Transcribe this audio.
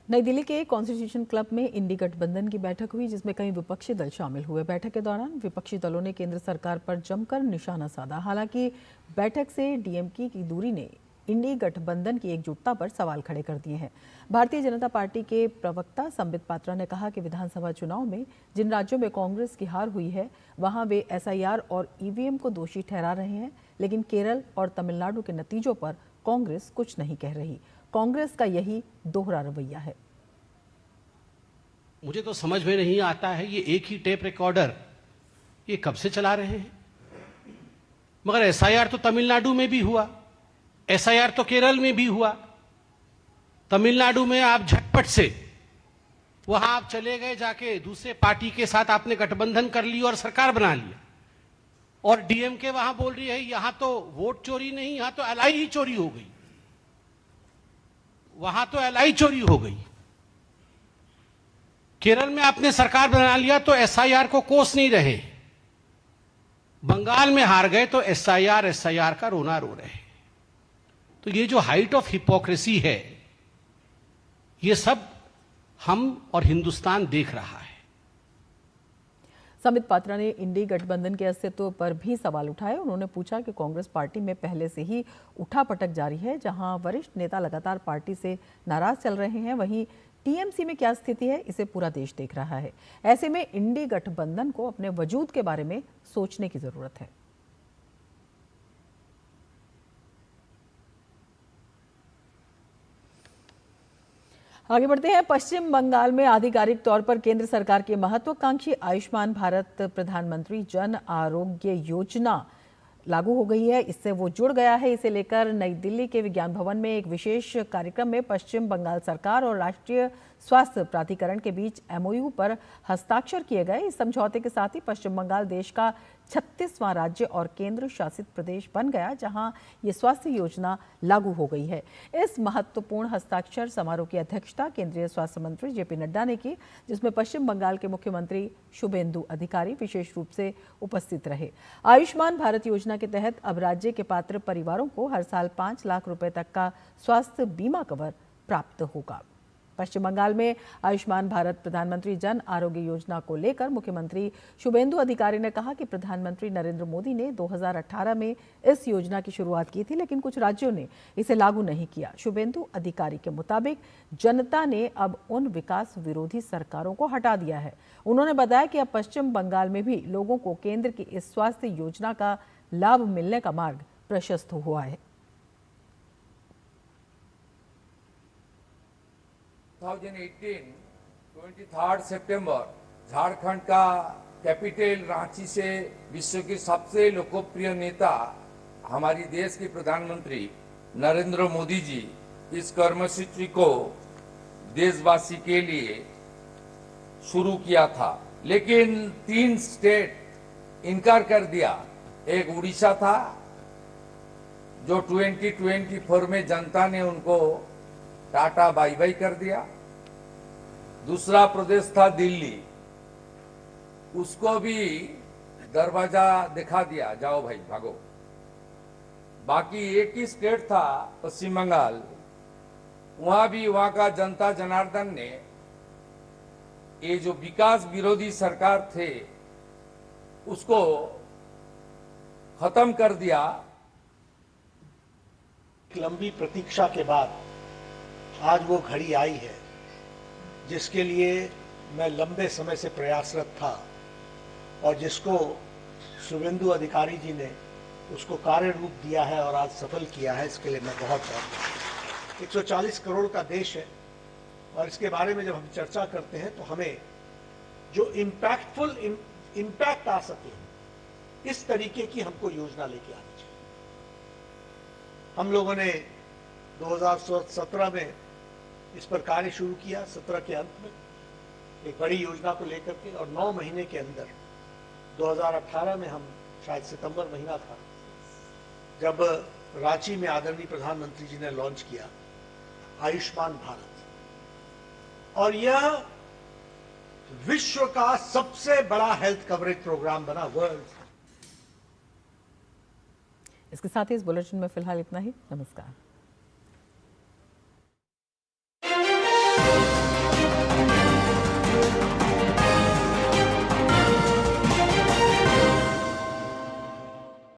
नई दिल्ली के constitution club में इंडी गठबंधन की बैठक हुई, जिसमें कई विपक्षी दल शामिल हुए। बैठक के दौरान विपक्षी दलों ने केंद्र सरकार पर जमकर निशाना साधा। हालांकि बैठक से डीएमके की दूरी ने इंडी गठबंधन की एकजुटता पर सवाल खड़े कर दिए हैं। भारतीय जनता पार्टी के प्रवक्ता संबित पात्रा ने कहा कि विधानसभा चुनाव में जिन राज्यों में कांग्रेस की हार हुई है, वहां वे एसआईआर और ईवीएम को दोषी ठहरा रहे हैं, लेकिन केरल और तमिलनाडु के नतीजों पर कांग्रेस कुछ नहीं कह रही। कांग्रेस का यही दोहरा रवैया है। मुझे तो समझ में नहीं आता है, ये एक ही टेप रिकॉर्डर ये कब से चला रहे हैं। मगर एसआईआर तो तमिलनाडु में भी हुआ, एसआईआर तो केरल में भी हुआ। तमिलनाडु में आप झटपट से वहां आप चले गए, जाके दूसरे पार्टी के साथ आपने गठबंधन कर ली और सरकार बना लिया। और डीएमके वहां बोल रही है यहां तो वोट चोरी नहीं, यहां तो एलआई ही चोरी हो गई, वहां तो एलआई चोरी हो गई। केरल में आपने सरकार बना लिया तो एसआईआर को कोस नहीं रहे। बंगाल में हार गए तो एसआईआर का रोना रो रहे। तो ये जो हाइट ऑफ हिपोक्रेसी है, ये सब हम और हिंदुस्तान देख रहा है। संबित पात्रा ने इंडी गठबंधन के अस्तित्व पर भी सवाल उठाए। उन्होंने पूछा कि कांग्रेस पार्टी में पहले से ही उठापटक जारी है, जहां वरिष्ठ नेता लगातार पार्टी से नाराज चल रहे हैं, वहीं टीएमसी में क्या स्थिति है, इसे पूरा देश देख रहा है। ऐसे में इंडी गठबंधन को अपने वजूद के बारे में सोचने की जरूरत है। आगे बढ़ते हैं। पश्चिम बंगाल में आधिकारिक तौर पर केंद्र सरकार की महत्वाकांक्षी आयुष्मान भारत प्रधानमंत्री जन आरोग्य योजना लागू हो गई है। इससे वो जुड़ गया है। इसे लेकर नई दिल्ली के विज्ञान भवन में एक विशेष कार्यक्रम में पश्चिम बंगाल सरकार और राष्ट्रीय स्वास्थ्य प्राधिकरण के बीच एमओयू पर हस्ताक्षर किए गए। इस समझौते के साथ ही पश्चिम बंगाल देश का 36वां राज्य और केंद्र शासित प्रदेश बन गया, जहां ये स्वास्थ्य योजना लागू हो गई है। इस महत्वपूर्ण हस्ताक्षर समारोह की अध्यक्षता केंद्रीय स्वास्थ्य मंत्री जेपी नड्डा ने की, जिसमें पश्चिम बंगाल के मुख्यमंत्री शुभेंदु अधिकारी विशेष रूप से उपस्थित रहे। आयुष्मान भारत योजना के तहत अब राज्य के पात्र परिवारों को हर साल 5 लाख रुपए तक का स्वास्थ्य बीमा कवर प्राप्त होगा। पश्चिम बंगाल में आयुष्मान भारत प्रधानमंत्री जन आरोग्य योजना को लेकर मुख्यमंत्री शुभेंदु अधिकारी ने कहा कि प्रधानमंत्री नरेंद्र मोदी ने 2018 में इस योजना की शुरुआत की थी, लेकिन कुछ राज्यों ने इसे लागू नहीं किया। शुभेंदु अधिकारी के मुताबिक जनता ने अब उन विकास विरोधी सरकारों को हटा दिया है। उन्होंने बताया कि अब पश्चिम बंगाल में भी लोगों को केंद्र की इस स्वास्थ्य योजना का लाभ मिलने का मार्ग प्रशस्त हुआ है। 2018 23 सितंबर झारखंड का कैपिटल रांची से विश्व के सबसे लोकप्रिय नेता हमारी देश के प्रधानमंत्री नरेंद्र मोदी जी इस कर्मसूची को देशवासी के लिए शुरू किया था, लेकिन 3 स्टेट इनकार कर दिया। एक उड़ीसा था जो 2024 में जनता ने उनको टाटा बाई बाई कर दिया। दूसरा प्रदेश था दिल्ली, उसको भी दरवाजा दिखा दिया, जाओ भाई भागो। बाकी एक ही स्टेट था पश्चिम बंगाल, वहां भी वहां का जनता जनार्दन ने ये जो विकास विरोधी सरकार थे उसको खत्म कर दिया। लंबी प्रतीक्षा के बाद आज वो घड़ी आई है जिसके लिए मैं लंबे समय से प्रयासरत था और जिसको शुभेंदु अधिकारी जी ने उसको कार्य रूप दिया है और आज सफल किया है। इसके लिए मैं बहुत 140 करोड़ का देश है और इसके बारे में जब हम चर्चा करते हैं तो हमें जो इम्पैक्टफुल इम्पैक्ट आ सके, इस तरीके की हमको योजना लेके आनी चाहिए। हम लोगों ने 2017 में इस पर कार्य शुरू किया, 17 के अंत में एक बड़ी योजना को लेकर के, और 9 महीने के अंदर 2018 में हम शायद सितंबर महीना था जब रांची में आदरणीय प्रधानमंत्री जी ने लॉन्च किया आयुष्मान भारत, और यह विश्व का सबसे बड़ा हेल्थ कवरेज प्रोग्राम बना वर्ल्ड। इसके साथ ही इस बुलेटिन में फिलहाल इतना ही। नमस्कार।